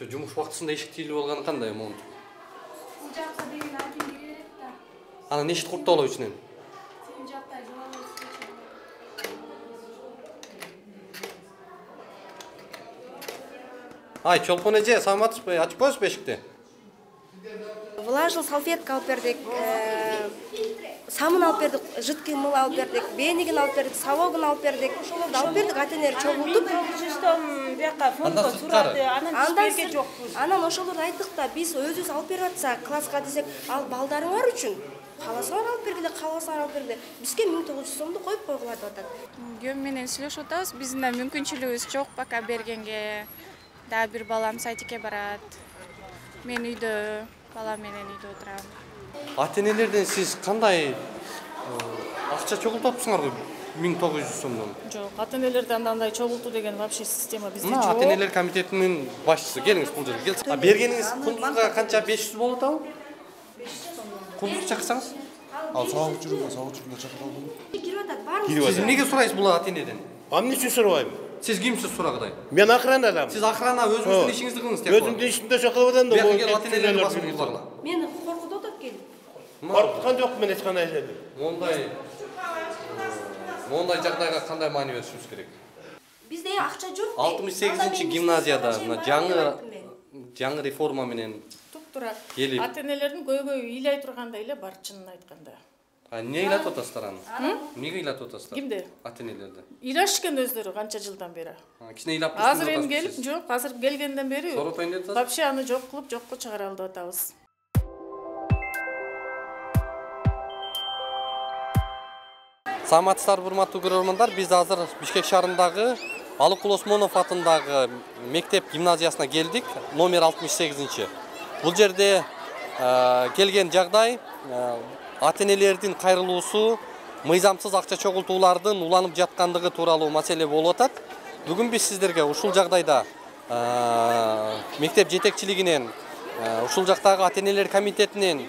Жумуш убактысында эшик тийилип алганы кандай момун? Бул жакка деген айтып керек да. Анан нечет куртта болот ичинен? Сен жакта жолобойсуң. Ай, Чолпон эже, саламатсызбы? Ачып коесузбу эшикти? Влажный салфетка алып бердик, самын алып бердик, жидкий мыл алып бердик, бенигин алып бердик, салогун алып бердик. Ошолорду алып бердик, ата-энелер чогултуп. Бияка фондо сурады, анан берген жокпуз. Анан ошолорду айттык да, биз өзүбүз алып берип атсак, класска десек, ал балдарыңар үчүн кааласаңар алып бергиле, кааласаңар алып бергиле. Бизге 1900 сомду коюп койгула деп атат. Гөм менен сүйлөшүп атабыз. Биздин да мүмкүнчүлүгүбүз жок пока бергенге. Да бир балам садикке барат. Мен үйдө, балам менен үйдө отурам. Ата-энелерден сиз кандай акча чогултуп атпсыңарбы 1900 сомдон? Жок, ата-энелерден андай чогултуу деген вообще система бизде жок. Ата-энелер комитетинин башчысы, келиңиз бул жерге. Келиңиз. Бергениңиз кундузга канча? 500 болот абы? 500 сом. Кундуз чакырсаңыз? Ал сабак жүргөндө чакырып алдым. Кирип атат, баары. Сиз эмнеге сурайсыз бул ата-энеден? Эмне үчүн сурабайм? Сиз кимсиз сурагыдай? Мен охрана адам. Сиз охрана өзүңүздүн ишиңизди кылыңыз тек. Өзүмдүн ишимде чакырып атам да. Бул жерге ата-энелерди басып кылгыла. Мени коркутуп атат келип. Коркуткан жокмун мен эч кандай жерде. Мондай жагдайга кандай маани беришибиз керек? Бизде акча жок. 68-чи гимназияда жаңы реформа менен Туптура. келип. Ата-энелердин көйгөйү ыйлай турганда эле бар, чынын айтканда. Эмне ыйлатып атасыздар аны? Эмнеге ыйлатып атасыздар? Кимди? Ата-энелерди. Ыйлашкан өздөрү канча жылдан бери. Кичине ыйлап Азыр эми келип, жок, азыр келгенден бери Соротойн деп атасыз? вообще аны жок кылып, жокко чыгара алып атабыз. Саламатсыздарбы, урматтуу көрөрмандар? Биз азыр Бишкек шаарындагы Алыкул Осмонов атындагы мектеп гимназиясына келдик, номер 68-чи. Бул жерде келген жагдай ата-энелердин кайрылуусу, мыйзамсыз акча чогултуулардын уланып жаткандыгы тууралуу маселе болуп атат. Бүгүн биз сиздерге ушул жагдайда мектеп жетекчилигинен, ушул жактагы ата-энелер комитетинен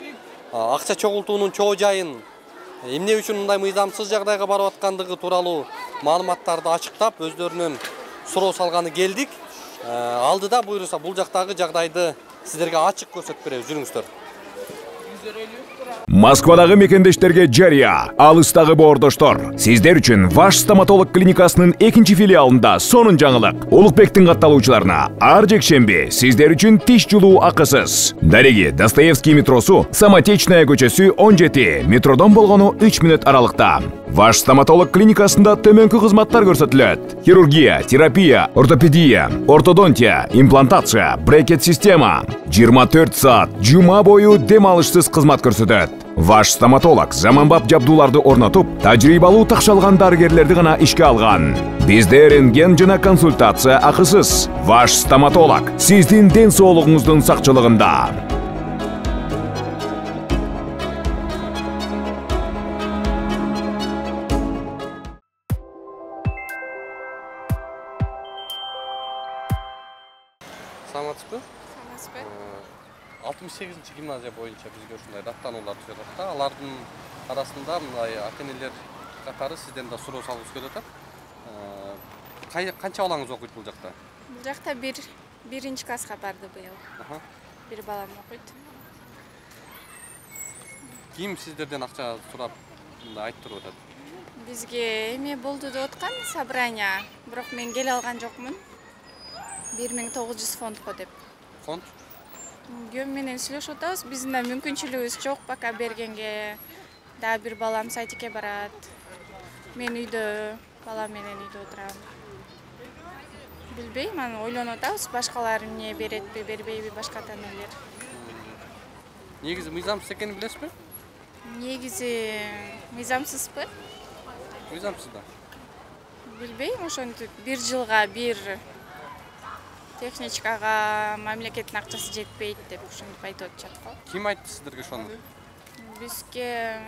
акча чогултуунун чоо жайын, эмне үчүн мындай мыйзамсыз жагдайга барып аткандыгы тууралуу маалыматтарды ачыктап, өздөрүнүн суроо салганы келдик. Алдыда буйруса бул жактагы жагдайды сиздерге ачык көрсөтүп беребиз. Жүрүңүздөр. Москвадагы мекендештерге жарыя, алыстагы боордоштор. Сиздер үчүн Ваш стоматолог клиникасынын 2-чи филиалында сонун жаңылык. Улукбектин катталуучуларына ар жекшемби сиздер үчүн тиш жулуу акысыз. Дареги Достоевский метросу, Самотечная көчөсү 17, метродон болгону 3 мүнөт аралыкта. Ваш стоматолог клиникасында төмөнкү кызматтар көрсөтүлөт. Хирургия, терапия, ортопедия, ортодонтия, имплантация, брекет система. 24 саат жума бою дем алышсыз кызмат көрсөтөт. Ваш стоматолог заманбап жабдууларды орнотуп, тажрыйбалуу такшалган дарыгерлерди гана ишке алган. Бизде рентген жана консультация акысыз. Ваш стоматолог сиздин ден соолугуңуздун сакчылыгында. Саламатсызбы? Саламатсызбы? 68-чи гимназия боюнча бизге ушундай даттануулар түшүп атат. Алардын арасында мындай ата-энелер катары сизден да суроо салгыбыз келип атат. Канча балаңыз окуйт бул жакта? Бул жакта биринчи класска барды быйыл. Бир балам окуйт. Ким сиздерден акча сурап мындай айтып туруп атат? Бизге эме болду деп аткан собрание, бирок мен келе алган жокмун. 1900 фондко деп. Фонд? Гөм менен сүйлөшүп атабыз. Биздин да мүмкүнчүлүгүбүз жок пока бергенге. Да бир балам садикке барат. Мен үйдө, балам менен үйдө отурам. Билбейм, аны ойлонуп атабыз. Башкалар эмне беретпи, бербейби башка ата-энелер. Негизи мыйзамсыз экенин билесизби? Негизи мыйзамсызбы? Мыйзамсыз да. Билбейм, ошентип бир жылга бир техничкага мамлекеттин акчасы жетпейт деп ушинтип айтып атышат го. Ким айтты сиздерге ошону? Бизге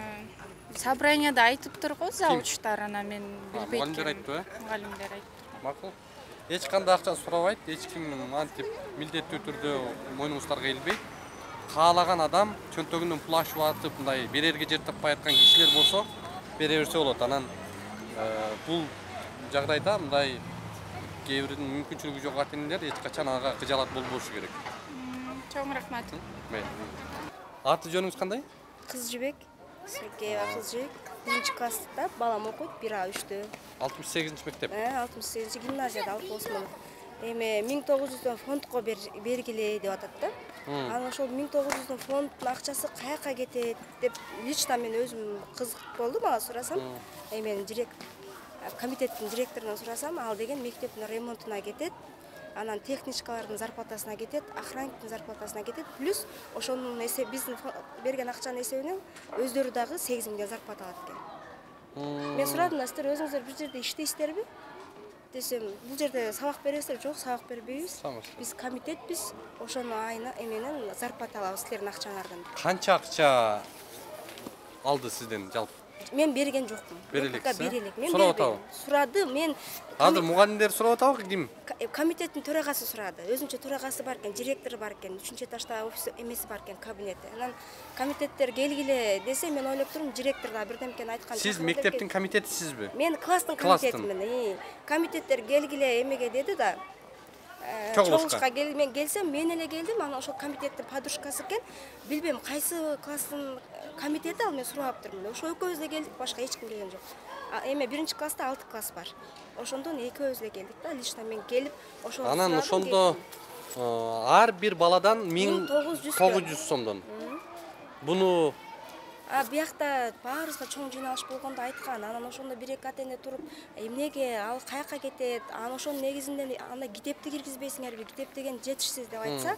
собранияда айтыптыр го завучтар, ана мен билбейт. Мугалимдер айтты, Мугалимдер айтты. Макул. Эч кандай акча сурабайт, эч ким антип милдеттүү түрдө мойнуңуздарга илбейт. Каалаган адам чөнтөгүнөн пул ашып атып, мындай берерге жер таппай аткан кишилер болсо бере берсе болот. Анан бул жагдайда мындай кээ биринин мүмкүнчүлүгү жок ата-энелер эч качан ага кыжаалат болбошу керек. Чоң рахмат. Аты жөнүңүз кандай? Кыз жибек, Сергеева кыз жибек. 1-класста балам окуйт, 1А3-тө. 68 мектеп. 68 гимназияда алып болсун. Эми 1900 фондко бергиле деп атат да. Анан ошол 1900 фонддун акчасы каяка кетет деп лично мен өзүм кызык болду, мага сурасам. Эми комитеттин директорунан сурасам, ал деген мектептин ремонтуна кетет. Анан техничкалардын зарплатасына кетет, охранниктин зарплатасына кетет, плюс ошонун биздин берген акчанын эсебинен өздөрү дагы 8 миңден зарплата алат экен. Мен сурадым да, сиздер өзүңүздөр бир жерде иштейсиздерби? Десем, бул жерде сабак бересиздер? Жок, сабак бербейбиз. Биз комитетпиз, ошону айына эменен зарплата алабыз силердин акчаңардан. Канча акча алды сизден жалпы? Мен берген жокмун. Берелек. Мен сурап атабы? Сурады, мен Азыр мугалимдер сурап атабы, ким? Комитеттин төрагасы сурады. Өзүнчө төрагасы бар экен, директору бар экен, 3-этажда офис эмеси бар экен, кабинети. Анан комитеттер келгиле десе, мен ойлоп турдум, директор да бирдемкени айткан. Сиз мектептин комитетисизби? Мен класстын комитетимин. Комитеттер келгиле эмеге деди да. Чогулушка мен келсем, мен эле келдим, анан ошол комитеттин подружкасы экен. Билбейм, кайсы класстын комитети ал, мен сурап турмун. Ошо экөөбүз эле келдик, башка эч ким келген жок. Эме 1-класста 6 класс бар. Ошондон экөөбүз эле келдик да, лично мен келип, ошол анан ошондо ар бир баладан 1900 сомдон. Буну биякта баарыбызга чоң жыйналыш болгондо айткан. Анан ошондо 1-2 ата-эне туруп, эмнеге ал каяка кетет? Анан ошонун негизинде анда китепти киргизбейсиңерби? Китеп деген жетишсиз деп айтса,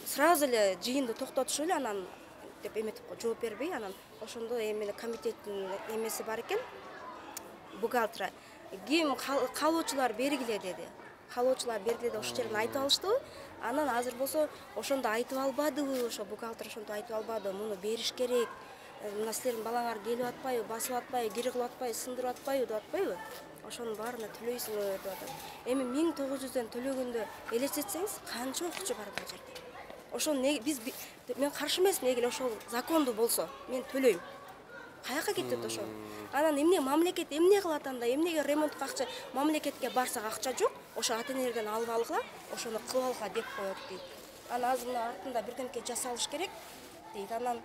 сразу эле жыйынды токтотушуп эле анан деп эметип жооп бербей, анан ошондо эми комитеттин эмеси бар экен, бухгалтера. Ким калоочулар бергиле деди. Калоочулар бергиле деп ошол жерден айтып алыштыбы? Анан азыр болсо ошондо айтып албадыбы, ошо бухгалтер ошондо айтып албады, муну бериш керек. Мына силердин балаңар келип атпайбы, басып атпайбы, кири кылып атпайбы, сындырып атпайбы деп атпайбы? Ошонун баарына төлөйсүңөр деп атат. Эми 1900дөн төлөгөндө элестетсеңиз, канча окуучу бар бул жерде? Ошон мен каршы эмесмин, эгер ошол закондуу болсо, мен төлөйм. Каяка кетет ошол? Анан эмне мамлекет эмне кылат анда? Эмнеге ремонтка акча, мамлекетке барсак акча жок, ошо ата-энелерден алып алгыла, ошону кылып алгыла деп коет дейт. Анан азыр артында бирдемке жасалыш керек дейт. Анан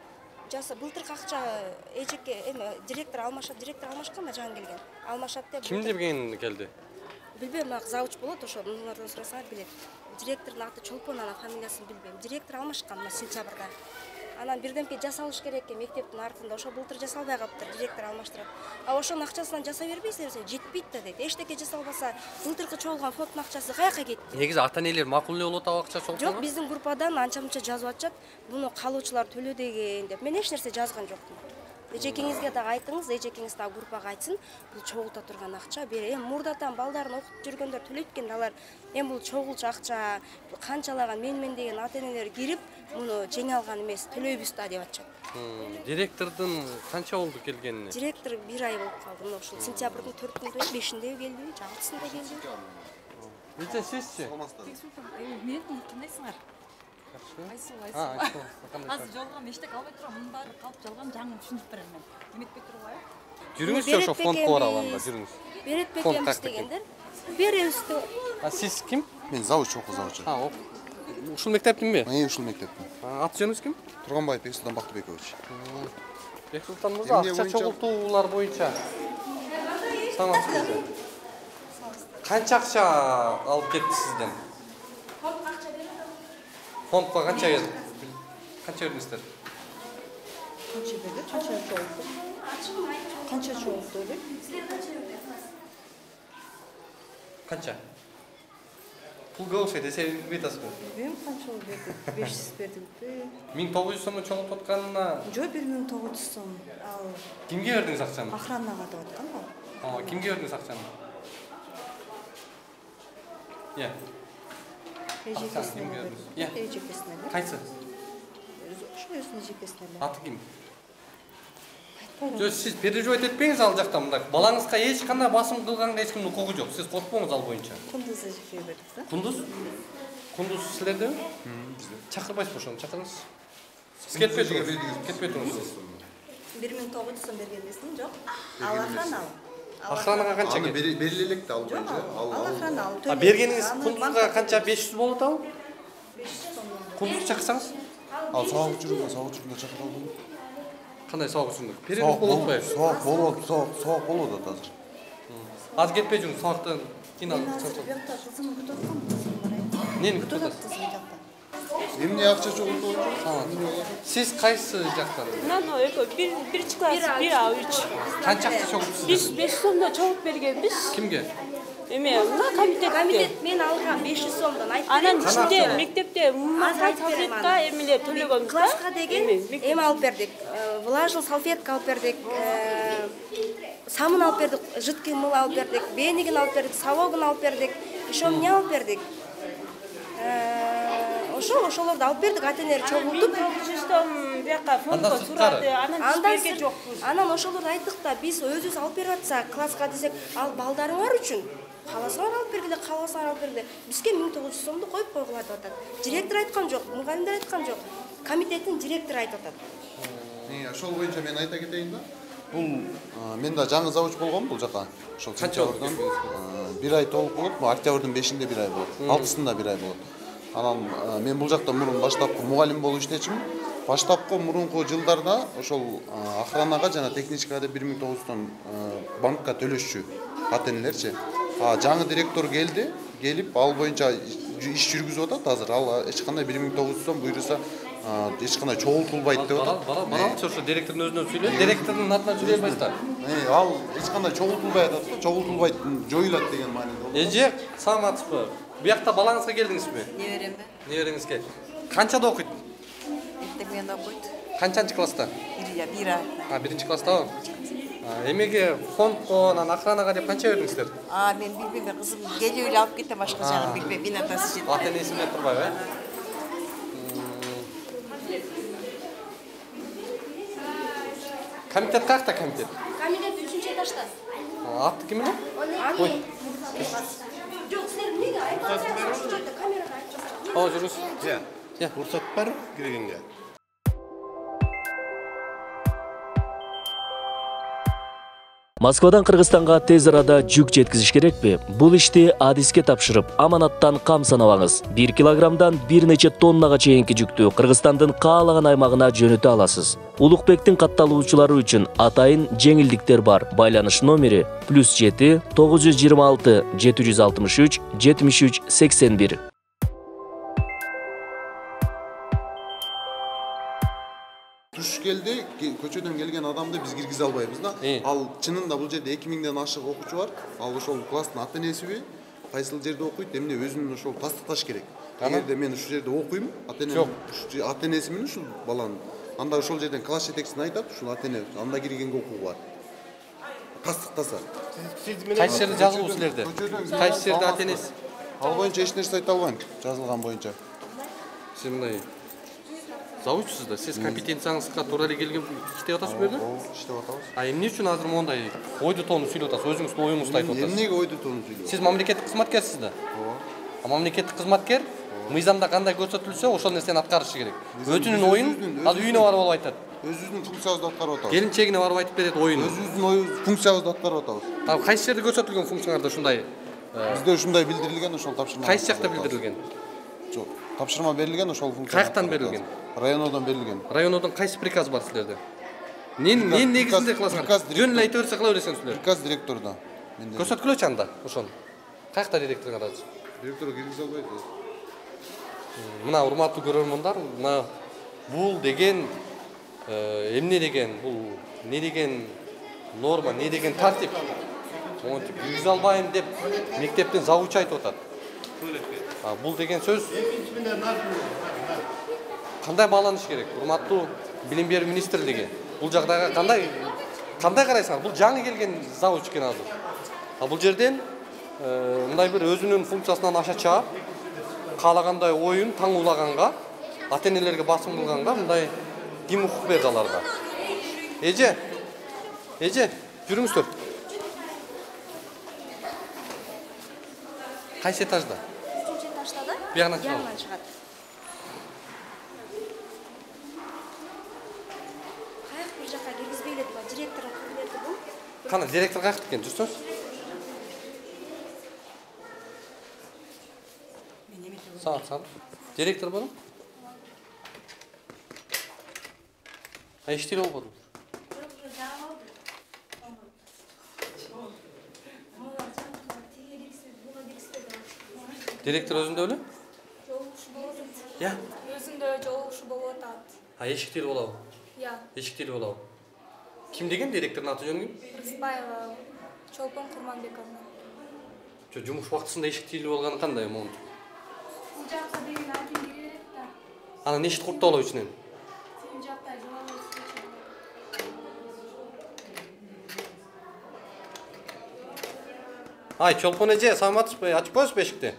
былтыркы акча эжеке директор алмашкан да жаңы келген. Алмашат деп. Ким деген келди? Билбейм, завуч болот, ошо мунулардан сурасаңар билет. Директордун аты Чолпон, анан фамилиясын билбейм. Директор алмашкан сентябрда. Анан бирдемке жасалыш керек экен мектептин артында. Ошо былтыр жасалбай калыптыр, директор алмаштырат. Ошонун акчасынан жасай бербейсиздер десе, жетпейт да дейт. Эчтеке жасалбаса, былтыркы чогулган фонддун акчасы каяка кетти? Негизи ата-энелер макул эле болот акча чогулган? Жок, биздин группадан анча-мынча жазып атышат. Буну калоочулар төлөө деген деп. Мен эч нерсе жазган жокмун. Эжекеңизге дагы айтыңыз, эжекеңиз дагы группага айтсын, бул чогулта турган акча. Эми мурдатан балдарын окутуп жүргөндөр төлөйт экен, алар эми бул чогулчу акча, канчалаган мен деген ата-энелер кирип, муну жеңе алган эмес, төлөйбүз да деп атышат. Директордун канча болду келгенине? Директор 1 ай болуп калды. Мына ушул сентябрдын 4-үндө, 5-inde келди, 6-сында келди. Нече сизчи? Мен кандайсыңар? Азыр жолгон эчтек албай турам, мунун баары калып жалган, жаңы түшүндүрүп берем мен. Эметпей турбайбы? Жүрүңүзчү ошо фондко баралы анда, жүрүңүз. Берет бекемиз дегендер. Беребиз деп. Сиз ким? Мен завуч, окуу завучу. Ушул мектептинби? Ушул мектептин. Аты жөнүңүз ким? Турганбаев Бексултан Бактыбекович. Бексултан мырза, акча чогултуулар боюнча саламатсызбы? Канча акча алып кетти сизден? Фондко канча берди? Канча бердиңиздер? Канча берди? Канча чогулту эле? Канча? Пул көп окшойт, эсебин атасызбы? Билбейм канча берди? 500 бердимби? 1900 сомдо чогултуп атканына? Жок, 1900 сом. Ал Кимге бердиңиз акчаны? охранага деп аткан го. Кимге бердиңиз акчаны? Эжекесине бердим. Эжекесине. Кайсы? Ошо өзүнүн эжекесине. Аты ким? Жок, сиз переживать этпеңиз ал жакта мындай. Балаңызга эч кандай басым кылганга эч кимдин укугу жок. Сиз коркпоңуз ал боюнча. Кундуз эжекеге бердик да. Кундуз? Кундуз силердеби? Бизде. Чакырбайсызбы ошону, чакырыңыз. Сиз кетпей туруңуз. Кетпей туруңуз сиз. 1900 сом берген эмесмин, жок. Ал охрана ал. Охранаға қанша Аны кетті? белгилек да ал боюнча. Ал охрана ал төлөйт. Бергеніңіз күндізға қанша 500 болады ау? Күндіз шақырсаңыз? Ал сабак жүргөн чакырып алдым. Қандай сауық жүрдіңіз? Перерыв болот па? Сабак болот азыр. Аз кетпей жүріңіз, сауықтан кейін алып Бuyakta kızımı kütüp atmam. Нені күтіп отырсыз? Kızım buyakta. Эмне акча чогултуп отур? Сіз қайсы жақтан? Birinci klas, 1A3. Қаншақты шоғып Biz сіздер? 5 somda çoğup bergenmiz. Кімге? Muna komitette. Комитет мен алгам 500 сомдон айтып Анан берейин. içinde mektepte mumma салфетка эмелер төлөгөнбүз да. Класска деген эме алып бердик. Влажный салфетка алып бердик. Самын алып бердик, жидкий мыл алып бердик, бенигин алып бердик, салогун алып бердик. Еще эмне алып бердик? Ошолорду алып бердик, ата-энелер чогултуп. Бияка фондго сурады, анан биз берген жокпуз. Анан ошолорду айттык да, биз өзүбүз алып берип атсак, класска десек, ал балдарыңар үчүн кааласаңар алып бергиле, кааласаңар алып бергиле. Бизге 1900 сомду коюп койгула деп атат. Директор айткан жок, мугалимдер айткан жок. Комитеттин директору айтып атат. Ошол боюнча мен айта кетейин да. Бул мен да жаңы завуч болгом бул жака. Ошол сентябрдан 1 ай толук болот. Бул октябрдын 5-inde 1 ай болот. 6-сында 1 ай болот. Анан мен бул жакта мурун баштапкы мугалим болуп иштечимин. Баштапкы мурунку жылдарда ошол охранага жана техничкага 1900 сом банкка төлөшчү ата-энелерчи. Жаңы директор келди, келип ал боюнча иш жүргүзүп атат азыр. Ал эч кандай 1900 сом буйруса эч кандай чогултулбайт деп атат. Баралычы ошо директордун өзүнөн сүйлөйт. Директордун атынан сүйлөй албайсыздар. Ал эч кандай чогултулбай атат да, чогултулбайт, жоюлат деген мааниде. Эже, саламатсызбы? Буякта балаңызга келдиңизби? Неберемби? Небериңизге. Канчада окуйт? Мектебинде окуйт. Канчанчы класста? 1A. 1-чи класстабы? Эмеге фондко, анан охранага деп канча бердиңиздер? Мен билбейм, кызым келип эле алып кетти, башка жагын билбейм. Мен атасы жетти. Ата-энеси биле турбайбы, э? Комитет каякта комитет? Комитет 3-этажда. Аты ким эле? Ой. Жок, силер эмнеге айтып атасыңар? Ошол жерде камерага айтып атасыңар. Жүрүңүз. Рұқсат бар кіргенге. Москвадан Кыргызстанга тез арада жүк жеткизиш керекпи? Бул ишти адиске тапшырып, аманаттан кам санабаңыз. 1 килограммдан бир нече тоннага чейинки жүктү Кыргызстандын каалаган аймагына жөнөтө аласыз. Улукбектин катталуучулары үчүн атайын жеңилдиктер бар. Байланыш номери +7 926 763 73 81. Туш келди, көчөдөн келген адамды биз киргизе албайбыз да. Ал чынында бул жерде 2000ден ашык окуучу бар. Ал ошол класстын ата-энесиби, кайсыл жерде окуйт, эмне өзүнүн ошол тастыкташ керек. Эгерде мен ушул жерде окуйм, ата-энеси менен ушул баланын, анда ошол жерден класс жетекчисине айтат, ушул ата-эне анда киргенге окууга. Тастыктаса. Кайсы жерде жазылуу силерде? Кайсы жерде ата-энеси? Ал боюнча эч нерсе айта албайм, жазылган боюнча. Сиз мындай завучсуз да, сиз компетенцияңызга туура эле келген иштеп атасыз бу жерде? Иштеп атабыз. Эмне үчүн азыр мондай ойду тоону сүйлөп атасыз? Өзүңүздүн оюңузду айтып атасыз. Эмнеге ойду тоону сүйлөп? Сиз мамлекеттик кызматкерсиз да? Мамлекеттик кызматкер мыйзамда кандай көрсөтүлсө, ошол нерсени аткарышы керек. Өзүнүн оюн ал үйүнө барып алып айтат. Өзүбүздүн функциябызды аткарып атабыз. Келинчегине барып айтып берет оюн. Өзүбүздүн функциябызды аткарып атабыз. Кайсы жерде көрсөтүлгөн функцияларда ушундай? Бизде ушундай билдирилген, ошол тапшырма. Кайсы жакта билдирилген? Жок, тапшырма берилген, ошол функция. Каяктан берилген? Районодон берилген. Районодон кайсы приказ бар силерде? Эмне негизинде кыласыңар? Жөн эле айта берсе кыла бересиңер силер. Приказ директордон. Көрсөткүлөчү анда ошону. Каякта директоруңар азыр? Директор киргизе албайт. Мына урматтуу көрөрмөндөр, мына бул деген эмне деген, бул не деген норма, не деген тартип? Монтип киргизе албайм деп мектептин завучу айтып атат. Бул деген сөз кандай бааланыш керек? Урматтуу билим берүү министрлиги бул жагдайга кандай карайсыңар? Бул жаңы келген завуч экен азыр. Бул жерден мындай бир өзүнүн функциясынан аша чаап, каалагандай оюн таңуулаганга, ата-энелерге басым кылганга мындай ким укук берди аларга? Эже, жүрүңүздөр. Кайсы этажда? 3-этажда да? Бияғынан шығады. Қаяқ бір жаққа кіргізбейледі ма? Директорың кабинеті бұл? Қана директор қаяқта екен, жүрсіңіз? Сағат. Директор бар ма? Eşitliği olmadı. Direktör özünde öyle? Ya. Özünde жолугушуу болуп атат. Ha eşik değil olalım. Ya. Eşik değil olalım. Kim degen direktörün atı jönü kim? Рысбаева Чолпон Курманбековна. Жумуш вакытында eşik değil болганы кандай момун? Бул жакка деген айтып керек да. Ана нечет куртта болуу үчүн? Тим жакта жолугушуу. Ay Çolpon Ece, salamatsızbı, açıp koyuz beşikte.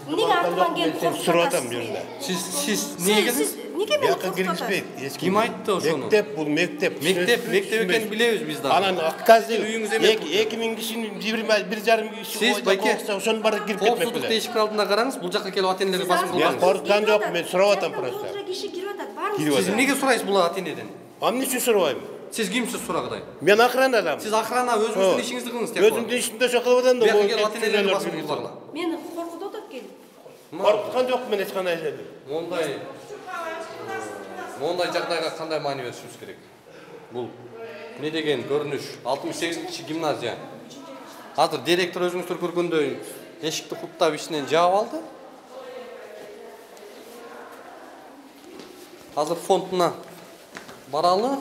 Неге артынан келіп қорқытасыз? Siz niye geldiniz? Неге мені қорқытасыз? киргизбейт. Kim aytты ошону? Мектеп бул мектеп. Мектеп экенин билебиz biz daha. Анан отказы Үйүңүз эмес. 2000 кишинин 1,5 киши Сиз байке ошонун баары кирип кетмек коопсуздук беле. эшиктин алдына караңыз, бул жакка келип ата-энелерге басым Мен кылбаңыз. коркуткан жок, мен сурап атам просто. Киши кирип атат, баарыңыз. Siz эмнеге сурайсыз бул ата-энеден? Эмне үчүн сурабайм? Siz kimsiz сурагыдай? Мен охрана адам. Siz охрана өзүңүздүн ишиңизди кылыңыз тек. Өзүмдүн ишимде ошо кылып атам да. Бияка келип ата-энелерге басым кылбагыла. Мені қорқытып атат келіп. Коркуткан жок мен эч кандай жерде. Мондай жагдайга кандай маани беришибиз керек? Бул эмне деген көрүнүш? 68-чи гимназия. Азыр директор өзүңүздөр көргөндөй эшикти куттап ичинен жаап алды. Азыр фондуна баралы.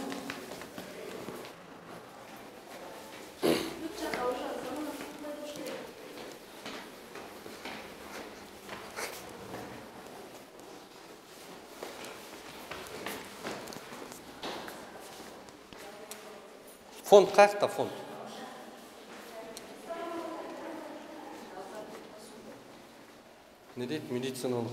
Фонд каяқта фонд? Не дейт медициналык?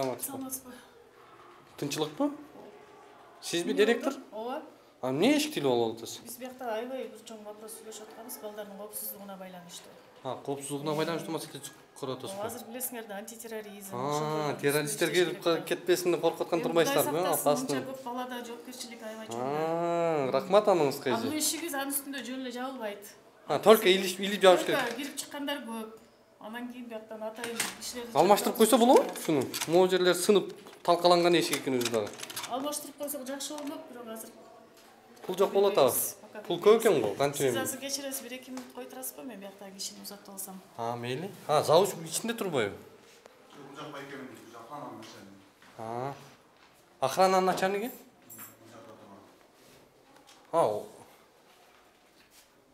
Саламатсызбы. Тынчылыкпы? Сизби директор? Ооба. А эмне эшик тилип алып атасыз? Биз биякта аябай бир чоң вопрос сүйлөшүп атканбыз балдардын коопсуздугуна байланыштуу. Коопсуздугуна байланыштуу маселе көрүп атасызбы? Азыр билесиңер да антитерроризм. Террористтер келип кетпесин деп коркуткан турбайсыздарбы? Апасын. Көп балада жоопкерчилик аябай чоң. Рахмат аныңызга эже. Бул ишигиз анын үстүндө жөн эле жабылбайт. Только илип жабыш керек. Кирип чыккандар көп. Анан кийин бияктан атайын кишилерди Алмаштырып койсо болобу ушуну? Могу жерлер сынып талкаланган эшик экен өзү дагы. Алмаштырып койсок жакшы болмок, бирок азыр Пул жок болот а. Пул көп экен го, канча сиз эми. азыр кечиресиз, 1-2 мүнөт кой турасызбы? Мен бияктагы кишини узатып алсам. Мейли. Завуч ичинде турбайбы? Бул жак байкем, бул жак охрананын начальниги. Охрананын начальниги?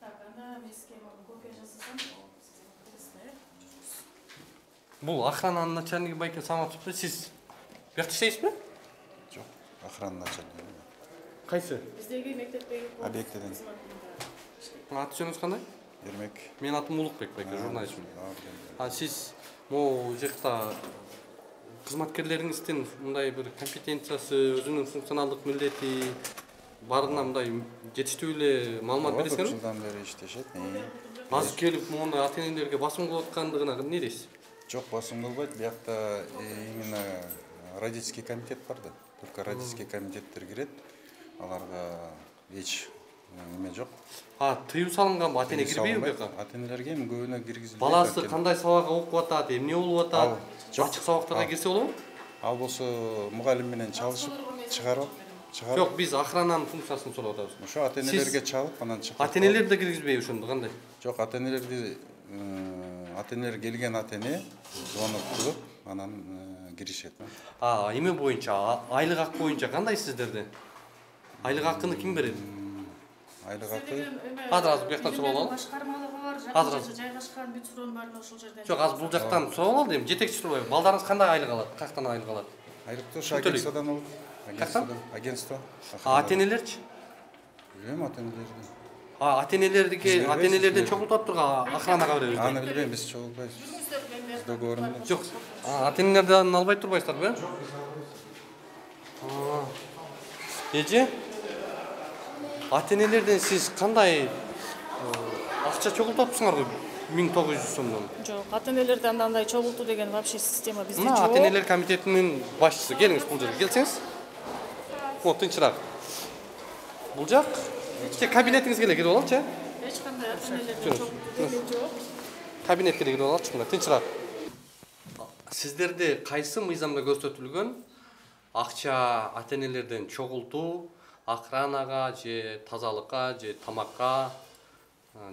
Так, анда мен сизге копия жасасам, Бул охрананын начальниги байке Саматовпу. Сиз биякта иштейсизби? Жок, охрана начальниги. Кайсы? Биздеги мектептеги Объектиден. Аты жөнүңүз кандай? Ермек. Менин атым Улукбек байке, журналистмин. Сиз могу жакта кызматкерлериңиздин мындай бир компетенциясы, өзүнүн функционалдык милдети баарына мындай жетиштүү эле маалымат бересиңерби? Жылдан бери иштешет. Азыр келип мондай ата-энелерге басым кылып аткандыгына эмне дейсиз? Жок, басым кылбайт. Биякта именно родительский комитет бар да. Только родительский комитеттер кирет. Аларга эч эме жок. Тыюу салынган ата-эне кирбейби бияка? Ата-энелерге эми көбүнө киргизилбейт. Баласы кандай сабак окуп атат, эмне болуп атат? Ачык сабактарга кирсе болобу? Ал болсо мугалим менен чалышып чыгарып. Жок, биз охрананын функциясын сурап атабыз. Ошо ата-энелерге чалып, анан чыгып. Ата-энелер да киргизбейби ошондо кандай? Жок, ата-энелерди ата-энелер келген ата-эне звонок кылып, анан киришет. Эме боюнча, айлык акы боюнча кандай сиздерде? Айлык акыны ким берет? Айлык акы Азыр бияктан сурап алалы. Башкармалыгы бар, Азыр жерде жайгашкан бүт суроонун баарын ошол жерден. Жок, азыр бул жактан сурап алды эми, жетекчи сурабайбы. Балдарыңыз кандай айлык алат? Каяктан айлык алат? Айлыкты ошо агентстводан алып. Агентство. Ата-энелерчи? Билбейм ата-энелерди. Ата-энелерден чогултуп турган охранага беребиз. Аны билбейм, биз чогултпайбыз. Договорунда. Жок. Ата-энелерден албай турбайсыздарбы? Эже? Ата-энелерден сиз кандай акча чогултуп атпсыңарбы? 1900 сомдон. Жок, ата-энелерден андай чогултуу деген вообще система бизде жок. Ата-энелер комитетинин башчысы. Келиңиз бул жерге, келсеңиз. Вот, тынчыраак. Бул жак кабинетиңизге эле кирип алалычы? Эч кандай ата-энелерден чогултуу деген жок. Кабинетке эле кирип алалычы, тынчыраак. Сиздерде кайсы мыйзамда көрсөтүлгөн акча ата-энелерден чогултуу охранага же тазалыкка же тамакка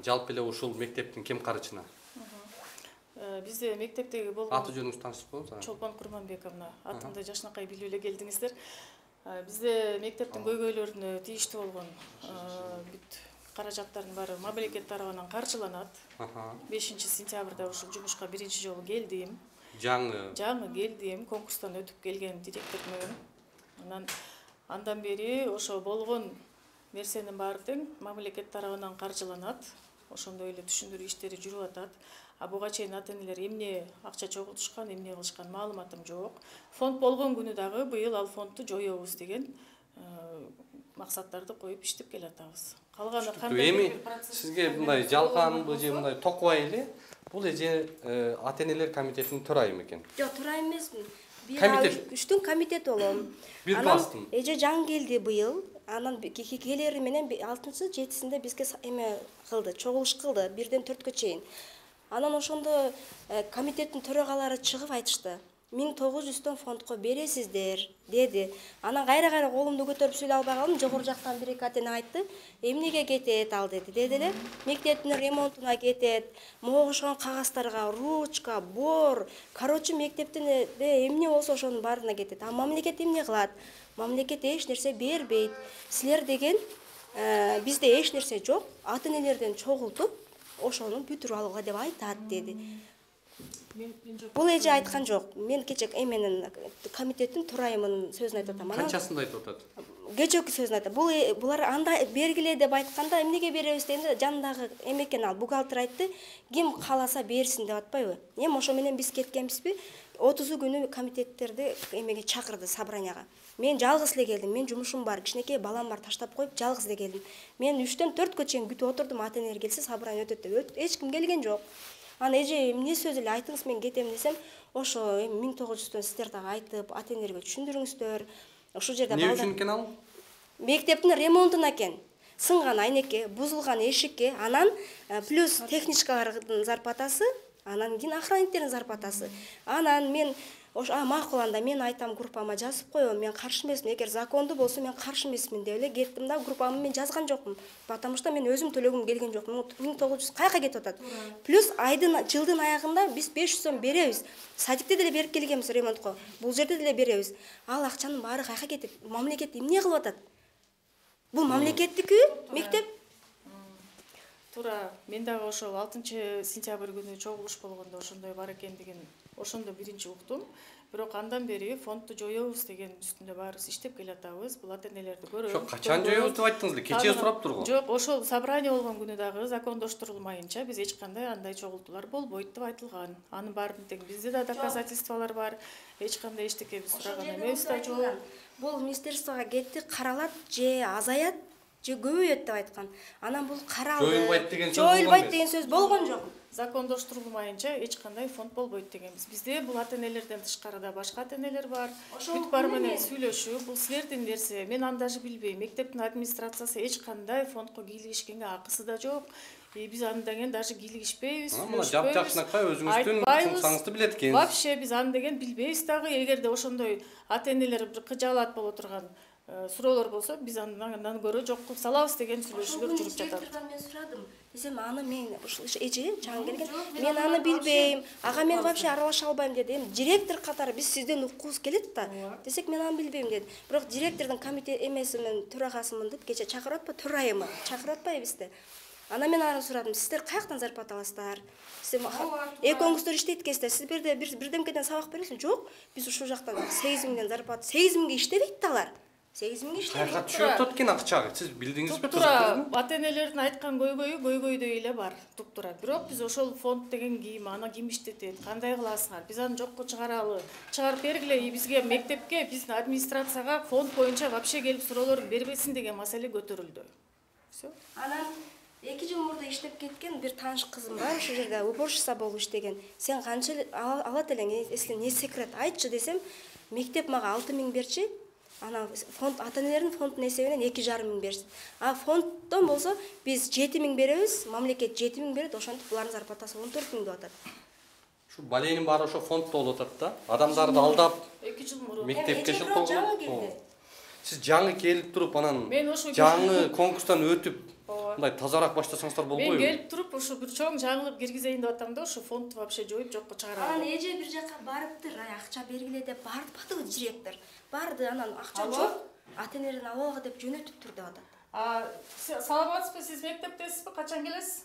жалпы эле ушул мектептин кем карычына? Бизде мектептеги болгон Аты жөнүңүз таанышып коюңуз. Чолпон Курманбековна. Атымды жашынакай билип эле келдиңиздер. Бизде мектептин көйгөйлөрүнө тийиштүү болгон бүт каражаттардын баары мамлекет тарабынан каржыланат. 5-сентябрда ушул жумушка биринчи жолу келдим. Жаңы келдим, конкурстан өтүп келген директормун. Андан бери ошо болгон нерсенин баары тең мамлекет тарабынан каржыланат. Ошондой эле түшүндүрүү иштери жүрүп атат. Буга чейин ата-энелер эмне акча чогултушкан, эмне кылышкан маалыматым жок. Фонд болгон күнү дагы быйыл ал фондду жоёбуз деген максаттарды коюп иштеп келатабыз. Калганы кандай эми сизге мындай жалганбы же мындай токубай эле бул эже ата-энелер комитетинин төрайымы экен. Жок, төрайым эмесмин. Комитет. Үчтүн комитет болом. Бир класстын. Эже жаңы келди быйыл. Анан келери менен 6-7-синде бизге эме кылды, чогулуш кылды, 1-4-кө чейин. Анан ошондо комитеттин төрагалары чыгып айтышты. 1900 фондко бересиздер деди. Анан кайра колумду көтөрүп сүйлөй албай калдым. Жогору жактан бир эки ата-эне айтты. Эмнеге кетет ал деди. Деди эле мектептин ремонтуна кетет. Могу окшогон кагаздарга ручка, бор, короче мектептин эмне болсо ошонун баарына кетет. А мамлекет эмне кылат? Мамлекет эч нерсе бербейт. Силер деген бизде эч нерсе жок. Ата-энелерден чогултуп ошону бүтүрүп алууга деп айтат деди. Бул эже айткан жок. Мен кече эменин комитеттин төрайымынын сөзүн айтып атам. Канчасын айтып атат? Кечеки сөзүн айтат. Булар андай бергиле деп айтканда эмнеге беребиз дегенде жанындагы эмекен ал бухгалтер айтты. Ким кааласа берсин деп атпайбы? Эми ошо менен биз кеткенбизби? 30 күнү комитеттерди эмеге чакырды собранияга. Мен жалгыз эле келдим. Мен жумушум бар, кичинекей балам бар, таштап коюп жалгыз эле келдим. Мен 3-4кө чейин күтүп отурдум, ата-энелер келсе собрание өтөт деп. Эч ким келген жок. Аны эже эмне сөз эле айтыңыз, мен кетем десем, ошо 1900төн сиздер дагы айтып, ата-энелерге түшүндүрүңүздөр. Ошол жерде эмне үчүн экен ал? Мектептин ремонтуна экен. Сынган айнекке, бузулган эшикке, анан плюс техничкалардын зарплатасы, анан кийин охранниктердин зарплатасы. Анан мен макул анда мен айтам группама жазып коем, мен каршы эмесмин. Эгер закондуу болсо мен каршы эмесмин деп эле кеттим да группама мен жазган жокмун. Потому что мен өзүм төлөгүм келген жокмун. 1900 кайка кетип атат. Плюс жылдын аягында биз 500 сом беребиз. Садикте деле берип келгенбиз ремонтко. Бул жерде деле беребиз. Ал акчанын баары кайка кетет? Мамлекет эмне кылып атат? Бул мамлекеттики мектеп. Туура, мен дагы ошол 6-сентябрь күнү чогулуш болгондо ошондой бар экендигин ошондо биринчи уктум. Бирок андан бери фондду жоёбуз деген үстүндө баарыбыз иштеп келатабыз. Бул ата-энелерди көрөм. Жок, качан жоёбуз деп айттыңыз эле? Кечээ сурап тургу. Жок, ошол собрание болгон күнү дагы закондоштурулмайынча биз эч кандай андай чогултуулар болбойт деп айтылган. Анын баарын тең бизде да доказательстволор бар. Эч кандай эчтеке биз сураган эмес да жок. Бул министерствого кетти, каралат же азаят, же көбөйөт деп айткан. Анан бул каралды. Жоюлбайт деген сөз болгон жок. Закондоштурулмайынча эч кандай фонд болбойт дегенбиз. Бизде бул ата-энелерден тышкарыда башка ата-энелер бар. Бүт баар менен сүйлөшүп, бул силердин нерсе. Мен аны даже билбейм. Мектептин администрациясы эч кандай фондко кийлигишкенге акысы да жок. Биз аны деген даже кийлигишпейбиз. Мына жапжакшынакпай өзүңүздүн функцияңызды билет экенсиз. Вообще биз аны деген билбейбиз дагы. Эгерде ошондой ата-энелер бир кыжаалат боло турган суроолор болсо, биз андан көрө жок кылып салабыз деген сүйлөшүүлөр жүрүп жатат. Мен сурадым. Десем, аны мен ушул эже жаңы келген. Мен аны билбейм. Ага мен вообще аралаша албайм деди. Директор катары биз сизден уккубуз келет да. Десек, мен аны билбейм деди. Бирок директордун комитет эмесинин төрагасымын деп кече чакырып атпа, төрайымы. Чакырып атпайбы бизди. Анан мен аны сурадым, сиздер каяктан зарплата аласыздар? Экөөңүздөр иштейт экенсиздер, сиз бирдемкеден сабак бересиңби? Жок, биз ушул жактан 8 миңден зарплата, 8 миңге иштебейт да алар. 8 миң иштебейт. Кайга түшүп атат акча? Сиз билдиңизби? Туптура ата-энелердин айткан көйгөйдөй эле бар. Туптура. Бирок биз ошол фонд деген ким, аны ким иштетет, кандай кыласыңар? Биз аны жокко чыгаралы. Чыгарып бергиле, бизге мектепке, биздин администрацияга фонд боюнча вообще келип суроолорун бербесин деген маселе көтөрүлдү. Всё. Анан 2 жыл мурда иштеп кеткен бир тааныш кызым бар, ошол жерде уборщица болуп иштеген. Сен канча алат элең, если не секрет, айтчы десем, мектеп мага 6 миң берчи. Ана фонд ата-энелердин фондунун эсебинен 2,5 миң берсин. А фонддон болсо биз 7 миң беребиз, мамлекет 7 миң берет, ошентип булардын зарплатасы 14 миң деп атат. Ушу баленин баары ошо фонддо болуп атат да. Адамдарды алдап 2 жыл мурун мектепке жылтоо. Сиз жаңы келип туруп анан жаңы конкурстан өтүп мындай тазараак баштасаңыздар болбойбу? Мен келип туруп ошо бир чоң жаңылык киргизейин деп атам да, ошо фондду вообще жоюп жокко чыгарам. Анан эже бир жакка барыптыр, акча бергиле деп барыппатыбы директор. Барды, анан акча жок, ата-энелердин алабага деп жөнөтүптүр деп атат. Саламатсызбы, сиз мектептесизби? Качан келесиз?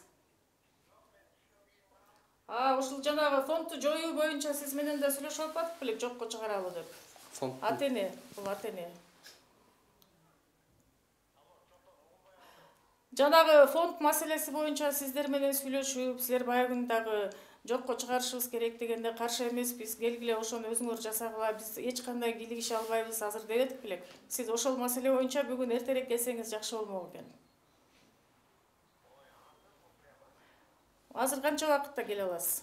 Ушул жанагы фондду жоюу боюнча сиз менен да сүйлөшүп атпадык белек, жокко чыгаралы деп. Ата-эне, бул ата-эне. Жанагы фонд маселеси боюнча сиздер менен сүйлөшүп, силер баягы күнү дагы жокко чыгарышыбыз керек дегенде каршы эмеспиз, келгиле ошону өзүңөр жасагыла, биз эч кандай кийлигише албайбыз азыр дебедик белек. Сиз ошол маселе боюнча бүгүн эртерээк келсеңиз жакшы болмок экен. Азыр канча убакытта келе аласыз?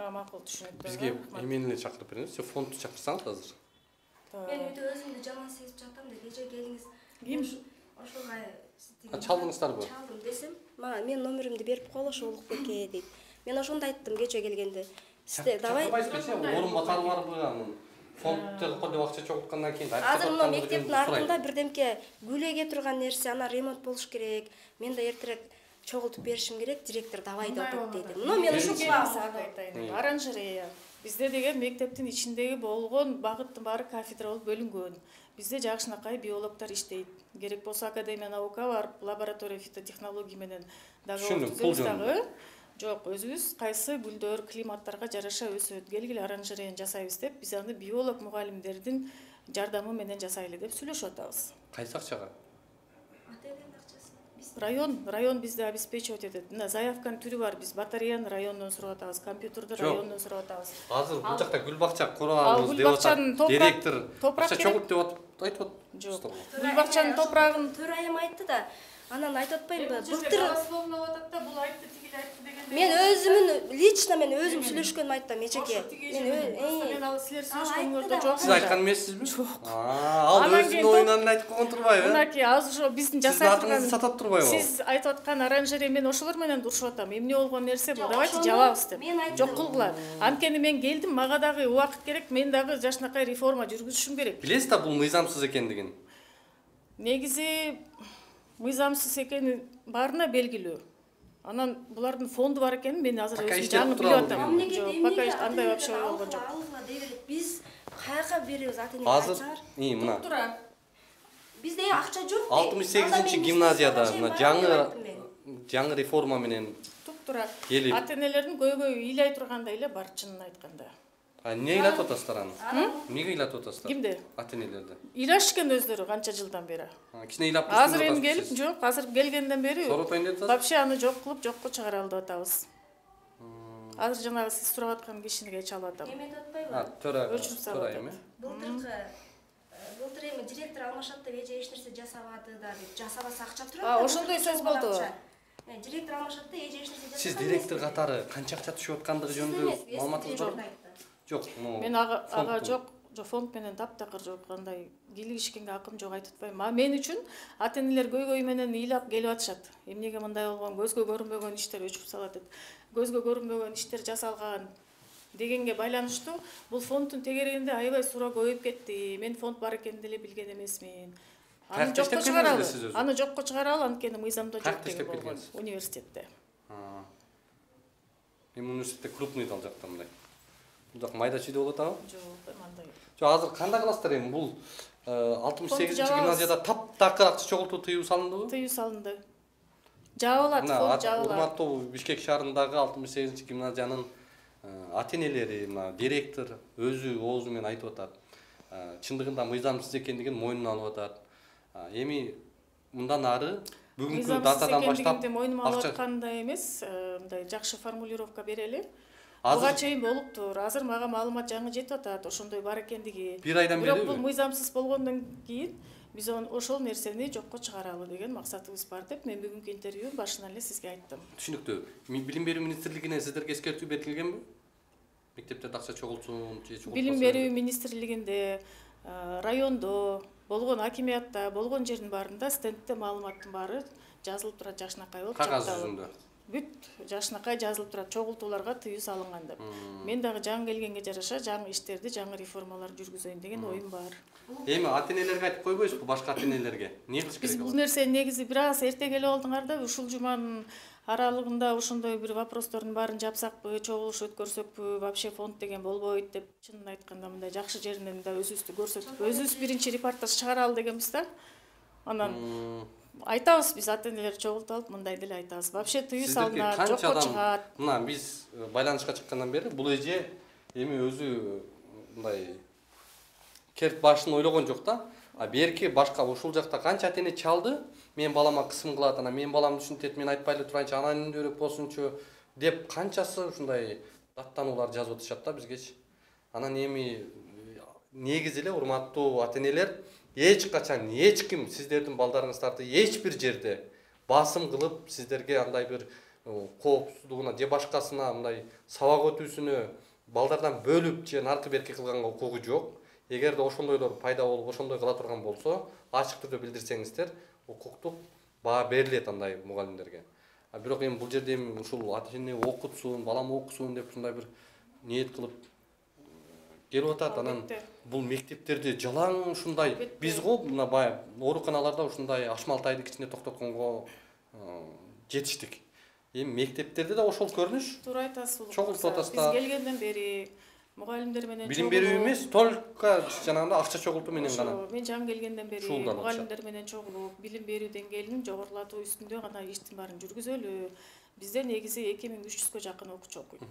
Макул, түшүнүктүү. Бизге эмени эле чакырып бериңиз, сиз фондду чакырсаңыз азыр. Мен үйдө өзүмдү жаман сезип жатам да, кече келиңиз. Ким? Ошого чалдыңыздарбы? Чалдым десем, мага мен номеримди берип койгула, ошо Улукбекке дейт. Мен ошондо айттым кече келгенде. Сизде давай. Орун батары барбы анын? Фонддо деп акча чогулткандан кийин азыр мына мектептин артында бирдемке гүлеге турган нерсе, ана ремонт болуш керек. Мен да эртерээк чогултуп беришим керек, директор давай деп атат дейт. Мына мен ушул айтайын. Оранжерея. Бизде деген мектептин ичиндеги болгон багыттын баары кафедра болуп бөлүнгөн. Бизде жакшынакай биологдор иштейт. Керек болсо Академия наука бар, лаборатория фитотехнология менен дагы окутабыз дагы. Жок, өзүбүз кайсы гүлдөр климаттарга жараша өсөт, келгиле оранжереяны жасайбыз деп, биз аны биолог мугалимдердин жардамы менен жасайлы деп сүйлөшүп атабыз. Кайсы акчага? Район бизди обеспечивать этет. Мына заявканын түрү бар, биз батареяны райондон сурап атабыз, компьютерди райондон сурап атабыз. Азыр бул жакта гүл бакча курабыз деп атат. Директор акча чогулт деп айтып атат. Жок. Гүл бакчанын топурагын төр айым айтты да, анан айтып атпаймынбы? Былтыр словно атат да, бул айтты, тигил айтты дегенде. Мен өзүмүн лично мен өзүм сүйлөшкөнүм айттым эчеке. Мен ал силер сүйлөшкөнгөрдө жок. Сиз айткан эмессизби? Жок. Ал өзүнүн оюнан айтып койгон турбайбы? Мынакей азыр ошо биздин жасап турган сатат турбайбы? Сиз айтып аткан оранжерея мен ошолор менен урушуп атам. Эмне болгон нерсе бул? Давайте жабабыз деп. Жок кылгыла. Анткени мен келдим, мага дагы убакыт керек, мен дагы жашынакай реформа жүргүзүшүм керек. Билесиз да бул мыйзамсыз экендигин? Негизи мыйзамсыз экени баарына белгилүү. Анан булардын фонду бар экенин мен азыр өзүм жаңы билип атам. Жок, пока андай вообще болгон жок. Биз каяка беребиз ата-энеге айтсаңар? Мына. Бизде акча жок. 68-гимназияда мына жаңы реформа менен туптура келип ата-энелердин көйгөйү ыйлай тургандай эле бар, чынын айтканда. Эмне ыйлатып атасыздар аны? Эмнеге ыйлатып атасыздар? Кимди? Ата-энелерди. Ыйлашкан өздөрү канча жылдан бери. Кичине ыйлап азыр эми келип, жок, азыр келгенден бери соротойн деп атасыз? Вообще аны жок кылып, жокко чыгаралы деп атабыз. Азыр жанагы сиз сурап аткан кишиге чалып атам. Эме деп атпайбы? Өчүрүп салып атам. Былтыр эми директор алмашат деп эже эч нерсе жасабады да деп, жасабаса акча турат. Ошондой сөз болду. Директор алмашат деп эже эч нерсе жасабады. Сиз директор катары канча акча түшүп аткандыгы жөнүндө маалыматыңыз барбы? Жок, мен ага жок, фонд менен таптакыр жок, кандай кийлигишкенге акым жок айтып атпайм. Мен үчүн ата-энелер көйгөй менен ыйлап келип атышат. Эмнеге мындай болгон, көзгө көрүнбөгөн иштер өчүп салат деп. Көзгө көрүнбөгөн иштер жасалган дегенге байланыштуу бул фонддун тегерегинде аябай суроо көбөйүп кетти. Мен фонд бар экенин деле билген эмесмин. Аны жокко чыгаралы. Аны жокко чыгаралы, анткени мыйзамда жок деген болгон университетте. Эми университетте крупный дал жакта мындай. Бул майда чүйдө болот абы? Жок, андай. Жок, азыр кандай кыласыздар эми? Бул 68-гимназияда таптакыр акча чогултуу тыюу салындыбы? Тыюу салынды. Жабылат, фонд жабылат. Урматтуу Бишкек шаарындагы 68-гимназиянын ата-энелери, мына директор өзү оозу менен айтып атат. Чындыгында мыйзамсыз экендигин мойнуна алып атат. Эми мындан ары бүгүнкү датадан баштап мойнума алып аткандай эмес, мындай жакшы формулировка берели. Буга чейин болуптур. Азыр мага маалымат жаңы жетип атат, ошондой бар экендиги. Бир айдан бери. Бирок бул мыйзамсыз болгондон кийин биз ошол нерсени жокко чыгаралы деген максатыбыз бар деп мен бүгүнкү интервью башынан эле сизге айттым. Түшүнүктүү. Билим берүү министрлигине сиздерге эскертүү берилгенби? Мектептерде акча чогултсун, же чогултпасын? Билим берүү министрлигинде, райондо, болгон акимиятта, болгон жердин баарында стендте маалыматтын баары жазылып турат, жакшынакай болуп кагаз жүзүндө. Бүт жакшынакай жазылып турат, чогултууларга тыюу салынган деп. Мен дагы жаңы келгенге жараша жаңы иштерди, жаңы реформалар жүргүзөйүн деген оюм бар. Эми ата-энелерге айтып койбойсузбу, башка ата-энелерге? Эмне кылыш керек? Биз бул нерсени негизи бир аз эрте келип алдыңар да, ушул жуманын аралыгында ошондой бир вопростордун баарын жапсакпы, чогулуш өткөрсөкпү, вообще фонд деген болбойт деп чынын айтканда мындай жакшы жеринен да өзүбүздү көрсөтүп, өзүбүз биринчи репортаж чыгаралы дегенбиз да. Анан айтабыз биз ата-энелер чогултуп алып мындай деле айтабыз. Вообще тыюу салынат, жокко чыгат. Мына биз байланышка чыккандан бери бул эже эми өзү мындай керт башын ойлогон жок да. Берки башка ушул жакта канча ата-эне чалды, менин балама кысым кылат, анан менин балам түшүнтет, мен айтпай эле турайынчы, анан үндөөрөөк болсунчу деп канчасы ушундай даттануулар жазып атышат да бизгечи. Анан эми негизи эле урматтуу ата-энелер эч качан эч ким сиздердин балдарыңыздарды эч бир жерде басым кылып сиздерге андай бир коопсуздугуна же башкасына мындай сабак өтүүсүнө балдардан бөлүп же наркы берки кылганга укугу жок. Эгерде ошондойлор пайда болуп, ошондой кыла турган болсо, ачык түрдө билдирсеңиздер, укуктук баа берилет андай мугалимдерге. Бирок эми бул жерде эми ушул ата-эне окутсун, балам окусун деп ушундай бир ниет кылып келип атат. Анан бул мектептерде жалаң ушундай биз го мына баягы ооруканаларда ушундай ашмалтайды кичине токтотконго жетиштик. Эми мектептерде да ошол көрүнүш. Туура айтасыз. Чогултуп атасыздар. Биз келгенден бери мугалимдер менен билим берүү эмес, только жанагындай акча чогултуу менен гана. Мен жаңы келгенден бери мугалимдер менен чогулуп, билим берүү деңгээлин жогорулатуу үстүндө гана иштин баарын жүргүзөлү. Бизде негизи 2300гө жакын окуучу окуйт.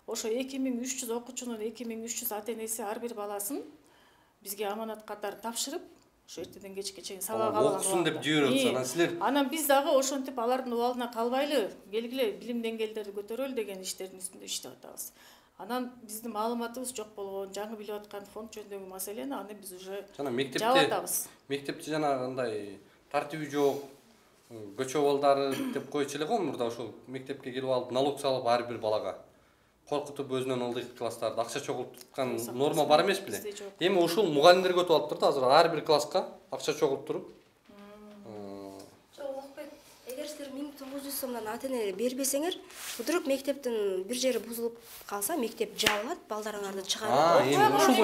Ошо 2300 окуучунун 2300 ата-энеси ар бир баласын бизге аманат катары тапшырып, ошо эртеден кечке чейин сабак алган. Окусун деп жиберип атсаңар силер. Анан биз дагы ошентип алардын убалына калбайлы, келгиле билим деңгээлдерин көтөрөлү деген иштердин үстүндө иштеп атабыз. Анан биздин маалыматыбыз жок болгон, жаңы билип аткан фонд жөнүндөгү маселени аны биз уже жаап атабыз. Мектепте жанагындай тартиби жок, көчө балдары деп койчу эле го мурда ошол мектепке келип алып налог салып ар бир балага коркутуп өзүнөн ылдый класстарды акча чогулткан норма бар эмес беле? Эми ушул мугалимдерге өтүп алыптыр да азыр ар бир класска акча чогултуруп. Эгер силер 1900 сомдон ата-энеге бербесеңер, вдруг мектептин бир жери бузулуп калса, мектеп жабылат, балдарыңарды чыгарат. Эми ушул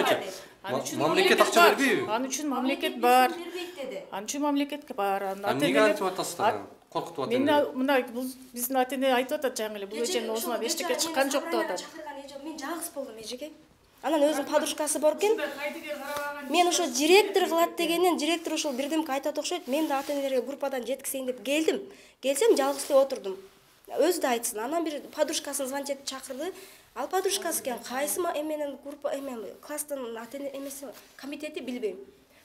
боюнча мамлекет акча бербейби? Аны үчүн мамлекет бар. Аны үчүн мамлекет бар. Эмнеге антип атасыздар? Коркутуп атат. Мен мына биздин ата-эне айтып атат жаңы эле, бул эженин оозунан эчтеке чыккан жок деп атат. Мен жалгыз болдум эжеке. Анан өзүнүн подружкасы бар экен. Мен ошо директор кылат дегенен, директор ошол бирдемке айтат окшойт. Мен да ата-энелерге группадан жеткизейин деп келдим. Келсем жалгыз эле отурдум. Өзү да айтсын. Анан бир подружкасын звонить этип чакырды. Ал подружкасы экен кайсы эменен группа класстын ата-эне эмеси комитети билбейм.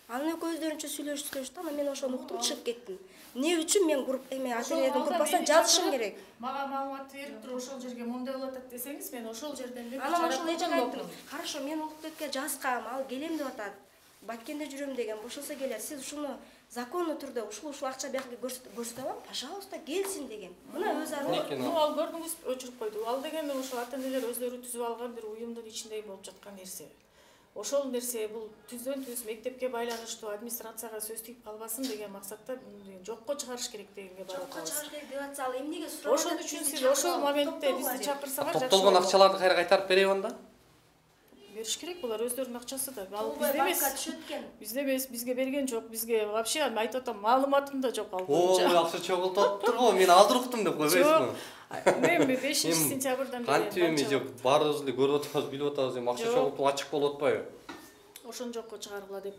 Анын экөөздөрүнчө сүйлөшүп, анан мен ошону уктум, чыгып кеттим. Эмне үчүн мен ата-энелердин группасына жазышым керек? Мага маалымат берип туруп ошол жерге мондай болуп атат десеңиз, мен ошол жерден эле анан ошол эжеге айттым. Хорошо, мен Улукбекке жазгам, ал келем деп атат. Баткенде жүрөм деген, бошолсо келет. Сиз ушуну законный түрдө ушул акча бияка көрсөтө алам, пожалуйста, келсин деген. Мына өз аралыгы. Ал көрдүңүз, өчүрүп койду. Ал деген ошо ата-энелер өздөрү түзүп алган бир уюмдун ичинде болуп жаткан нерсе. Ошол нерсе бул түздөн-түз мектепке байланыштуу администрацияга сөз тийип калбасын деген максатта жокко чыгарыш керек дегенге барып атабыз. Жокко чыгарыш керек деп атса, ал эмнеге сурап? Ошон үчүн сиз ошол моментте бизди чакырсаңар жакшы. Топтолгон акчаларды кайра кайтарып береби анда? Бериш керек, булар өздөрүнүн акчасы да. Ал бизде эмес. Бизде эмес, бизге берген жок. Бизге вообще айтып атам, маалыматым да жок ал боюнча. О, акча чогултуп турго, мен азыр уктум деп койбойсузбу? Эми 5-сентябрдан бери кантип эми жок баарыбыз эле көрүп атабыз, билип атабыз, эми акча Жок. чогултуп ачык болуп атпайбы? ошон жокко чыгаргыла деп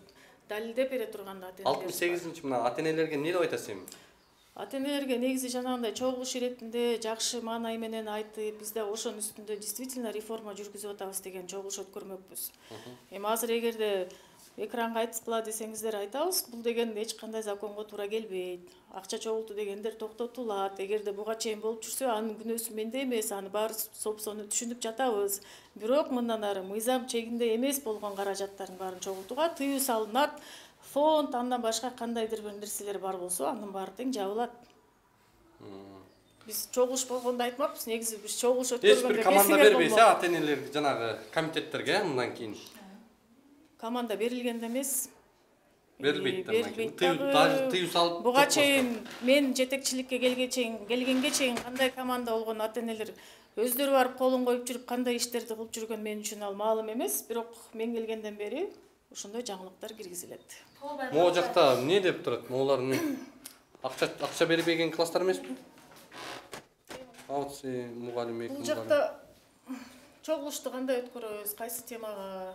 далилдеп бере турган ата-энелер. 68 мына ата-энелерге эмне деп айтасыз эми? Ата-энелерге негизи жанагындай чогулуш иретинде жакшы маанай менен айтып, биз да ошонун үстүндө действительно реформа жүргүзүп атабыз деген чогулуш өткөрмөкпүз. Эми азыр эгерде экранга айткыла десеңиздер айтабыз, бул деген эч кандай законго туура келбейт. Акча чогултуу дегендер токтотулат. Эгерде буга чейин болуп жүрсө, анын күнөөсү менде эмес, аны баарыбыз сопсону түшүнүп жатабыз. Бирок мындан ары мыйзам чегинде эмес болгон каражаттардын баарын чогултууга тыюу салынат. Фонд, андан башка кандайдыр бир нерселер бар болсо, анын баары тең жабылат. Биз чогулуш болгондо айтмаппыз, негизи биз чогулуш Эч өткөргөндө бир команда бербейсиз ата-энелерге, жанагы комитеттерге мындан кийин. Команда берилген эмес. Берилбейт да мындан кийин. Даже Тыюу салып. Буга чейин мен жетекчиликке келгенге чейин кандай команда болгон ата-энелер өздөрү барып колун коюп жүрүп кандай иштерди кылып жүргөн мен үчүн ал маалым эмес, бирок мен келгенден бери ошондой жаңылыктар киргизилет. Могу жакта эмне деп турат? Могулар эмне? Акча бербеген класстар эмеспи? Аутси мугалим эки. Бул жакта чогулушту кандай өткөрөбүз, кайсы темага?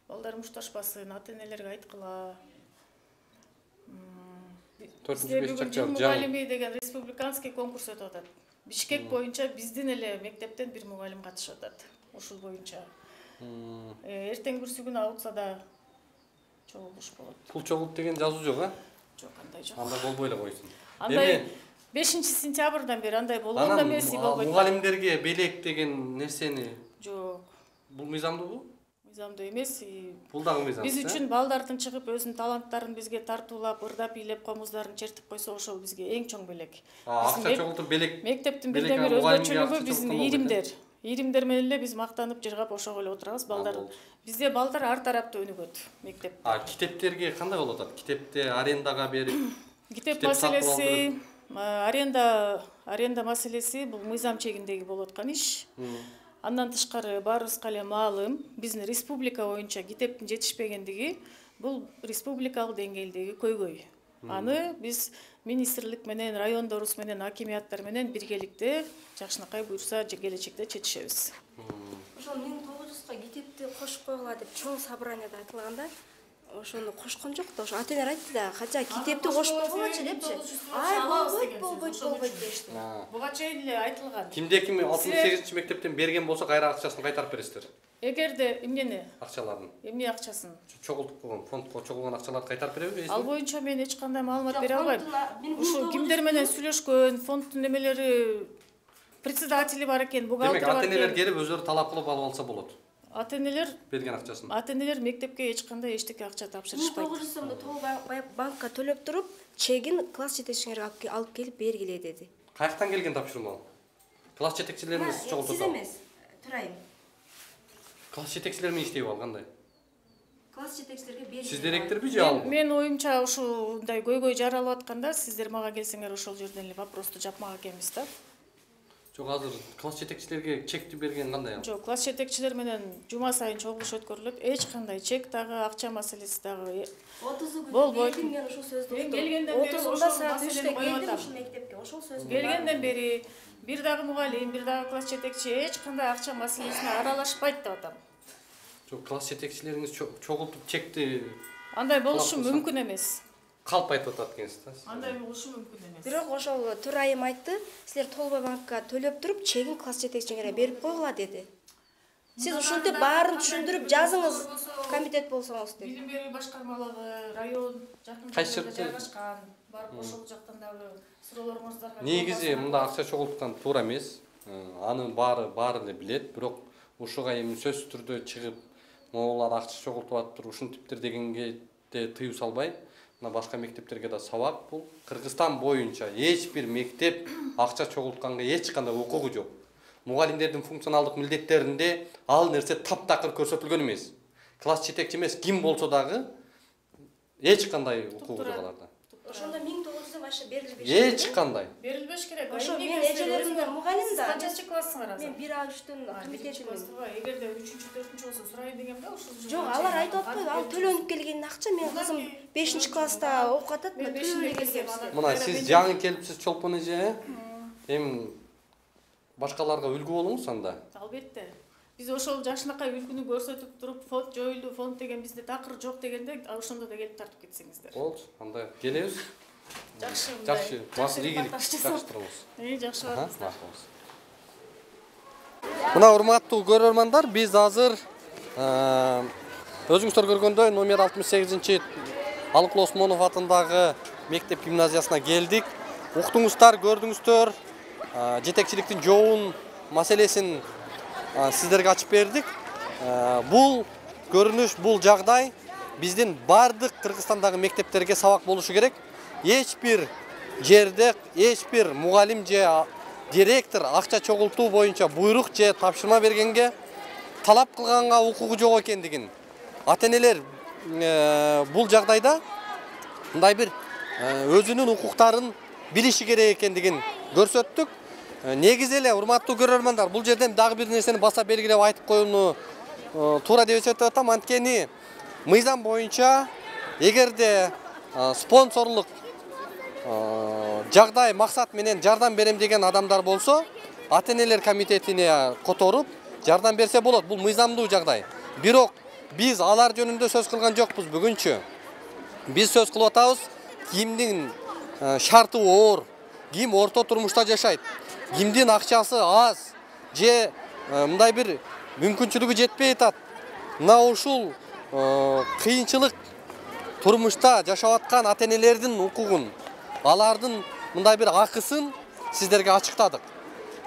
Балдар мушташпасын, ата-энелерге айткыла. Бизде бүгүн жыл мугалими деген республиканский конкурс өтүп атат. Бишкек боюнча биздин эле мектептен бир мугалим катышып атат. Ушул боюнча. Эртең бүрсү күнү аутсада чогулуш болот. Пул чогулт деген жазуу жок, а? Жок, андай жок. Анда болбой эле койсун. Андай 5-сентябрдан бери андай болгон да эмес, болбойт. Мугалимдерге белек деген нерсени Жок. бул мыйзамдуу? Мыйзамдуу эмес. Бул дагы мыйзам. Биз үчүн балдардын чыгып өзүнүн таланттарын бизге тартуулап, ырдап, бийлеп, комуздарын чертип койсо, ошол бизге эң чоң белек. Акча чогултуп белек. Мектептин бирден бир өзгөчөлүгү биздин иримдер. Иримдер менен эле биз мактанып жыргап ошого эле отурабыз. Балдар бизде балдар ар тараптуу өнүгөт мектепте. Китептерге кандай болуп атат? Китепти арендага берип. Китеп маселеси, аренда маселеси бул мыйзам чегиндеги болуп аткан иш. Андан тышкары баарыбызга эле маалым, биздин республика боюнча китептин жетишпегендиги бул республикалык деңгээлдеги көйгөй. Аны биз министрлик менен, райондорубуз менен, акимияттар менен биргеликте жакшынакай буйрса келечекте чечишебиз. Ошол 1900га китепти кошуп койгула деп чоң собранияда айтылганда, ошону кошкон жок да, ошо ата-энелер айтты да, кача китепти кошуп койгулачы депчи. Болбойт дешти. Буга чейин эле айтылган. Кимде-ким 68 мектептен берген болсо кайра акчасын кайтарып бересиздер. Эгерде эмнени? Акчаларын. Эмне акчасын? Чогултуп койгон фондко чогулган акчаларды кайтарып беребиз? Ал боюнча мен эч кандай маалымат бере албайм. Ушул кимдер менен сүйлөшкөн, фонддун немелери председатели бар экен, бухгалтер бар экен. Демек ата-энелер келип өзүлөрү талап кылып алып алса болот. Ата-энелер берген акчасын. Ата-энелер мектепке эч кандай эчтеке акча тапшырышпайт. 1900 сомду банкка төлөп туруп, чегин класс жетекчилерге алып келип бергиле деди. Каяктан келген тапшырма ал? Класс жетекчилериңиз чогултуп Сиз эмес, Турайым. Класс жетекчилери эмне иштеп алгандай? Класс жетекчилерге бергиле. Сиз директорбу же ал? Мен оюмча ушундай көйгөй жаралып атканда, сиздер мага келсеңер ошол жерден эле вопросту жапмак экенбиз да. Жок, азыр класс жетекчилерге чекти берген кандай ал? Жок, класс жетекчилер менен жума сайын чогулуш өткөрүлөт. Эч кандай чек дагы, акча маселеси дагы 30 болбойт. Мен ошол сөздү уктум. Келгенден бери ошол маселени коюп атам. Ушул мектепке ошол сөздү. Келгенден бери бир дагы мугалим, бир дагы класс жетекчи эч кандай акча маселесине аралашпайт деп атам. Жок, класс жетекчилериңиз чогултуп чекти андай болушу мүмкүн эмес. Калп айтып атат экенсиз да. Андай болушу мүмкүн эмес. Бирок ошол Турайым айтты, силер Толбой банкка төлөп туруп, чегин класс жетекчилерге берип койгула деди. Сиз ушинтип баарын түшүндүрүп жазыңыз, комитет болсоңуз деди. Билим берүү башкармалыгы, район жакын жерде жайгашкан, барып ошол жактан дагы суроолоруңуздарга. Негизи мында акча чогулткан туура эмес. Анын баары эле билет, бирок ушуга эми сөзсүз түрдө чыгып, могулар акча чогултуп атыптыр, ушинтиптир дегенге де тыюу салбай, мына башка мектептерге да сабак бул. Кыргызстан боюнча эч бир мектеп акча чогултканга эч кандай укугу жок. Мугалимдердин функционалдык милдеттеринде ал нерсе таптакыр көрсөтүлгөн эмес. Класс жетекчи эмес ким болсо дагы эч кандай укугу жок аларда. Ошондо 1900 башы берилбеш. Эч кандай. Берилбеш керек. Ошо мен эжелеримден мугалим да. Канчанчы классыңар азыр? Мен 1А3төн комитетчимин. Эгерде 3-4 болсо сурайын дегенде ошол жерде. Жок, алар айтып атпайбы, ал төлөнүп келген акча, мен кызым 5-класста окуп атат, мен төлөнүп келгем. Мына сиз жаңы келипсиз Чолпон эже, эми башкаларга үлгү болуңуз анда. Албетте. Биз ошол жакшынакай үлгүнү көрсөтүп туруп, фонд жоюлду, фонд деген бизде такыр жок дегенде, ошондо да келип тартып кетсеңиздер. Болчу, анда келебиз. Жакшы. Жакшы. Жакшы турабыз. Жакшы барыңыздар. Мына урматтуу көрөрмандар, биз азыр өзүңүздөр көргөндөй номер 68-чи Алыкул Осмонов атындагы мектеп гимназиясына келдик. Уктуңуздар, көрдүңүздөр, жетекчиликтин жообун маселесин сиздерге ачып бердик. Бул көрүнүш, бул жагдай биздин бардык Кыргызстандагы мектептерге сабак болушу керек. Эч бир жерде, эч бир мугалим же директор акча чогултуу боюнча буйрук же тапшырма бергенге, талап кылганга укугу жок экендигин, ата-энелер бул жагдайда мындай бир өзүнүн укуктарын билиши керек экендигин көрсөттүк. Негизи эле урматтуу көрөрмандар, бул жерден дагы бир нерсени баса белгилеп айтып коюуну туура деп эсептеп атам. Анткени мыйзам боюнча эгерде спонсорлук жагдай максат менен жардам берем деген адамдар болсо, ата-энелер комитетине которуп жардам берсе болот. Бул мыйзамдуу жагдай. Бирок биз алар жөнүндө сөз кылган жокпуз бүгүнчү. Биз сөз кылып атабыз кимдин шарты оор, ким орто турмушта жашайт, кимдин акчасы аз же мындай бир мүмкүнчүлүгү жетпей атат. Мына ушул кыйынчылык турмушта жашап аткан ата-энелердин укугун, алардын мындай бир акысын сиздерге ачыктадык.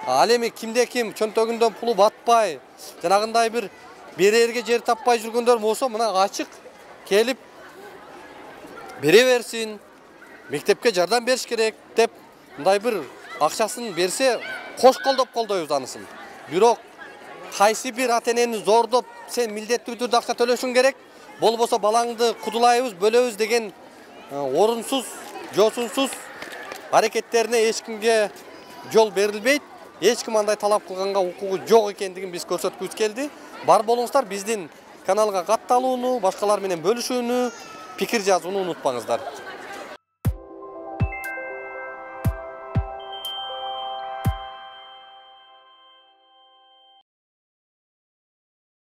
Ал эми кимде ким чөнтөгүндөн пулу батпай, жанагындай бир берерге жер таппай жүргөндөр болсо, мына ачык келип бере берсин. Мектепке жардам бериш керек деп мындай бир акчасын берсе, кош колдоп колдойбуз анысын. Бирок кайсы бир ата-энени зордоп, сен милдеттүү түрдө акча төлөшүң керек, болбосо балаңды кудулайбыз, бөлөбүз деген орунсуз, жосунсуз аракеттерине эч кимге жол берилбейт. Эч ким андай талап кылганга укугу жок экендигин биз көрсөткүбүз келди. Бар болуңуздар, биздин каналга катталууну, башкалар менен бөлүшүүнү, пикир жазууну унутпаңыздар.